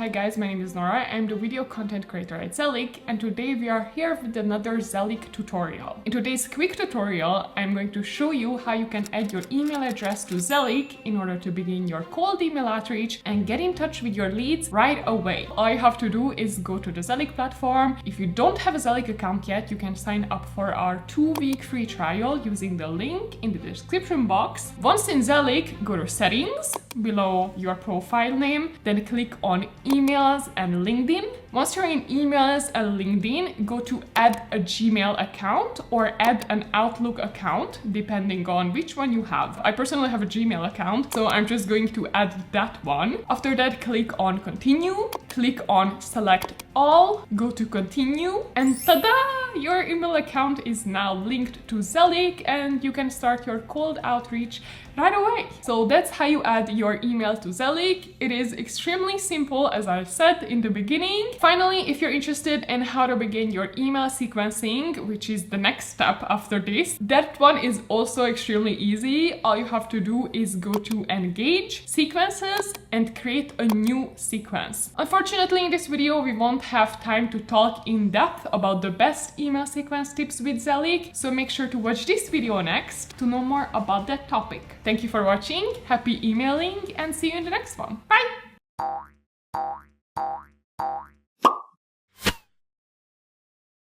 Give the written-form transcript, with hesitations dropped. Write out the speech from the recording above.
Hi guys, my name is Nora. I'm the video content creator at ZELIQ, and today we are here with another ZELIQ tutorial. In today's quick tutorial, I'm going to show you how you can add your email address to ZELIQ in order to begin your cold email outreach and get in touch with your leads right away. All you have to do is go to the ZELIQ platform. If you don't have a ZELIQ account yet, you can sign up for our 2-week free trial using the link in the description box. Once in ZELIQ, go to settings below your profile name, then click on emails and LinkedIn. Once you're in emails and LinkedIn, go to add a Gmail account or add an Outlook account, depending on which one you have. I personally have a Gmail account, so I'm just going to add that one. After that, click on continue, click on select all, go to continue, and tada! Your email account is now linked to ZELIQ and you can start your cold outreach right away. So that's how you add your email to ZELIQ. It is extremely simple, as I said in the beginning. Finally, if you're interested in how to begin your email sequencing, which is the next step after this, that one is also extremely easy. All you have to do is go to engage, sequences, and create a new sequence. Unfortunately, in this video, we won't have time to talk in depth about the best email sequence tips with ZELIQ, so make sure to watch this video next to know more about that topic. Thank you for watching, happy emailing, and see you in the next one. Bye!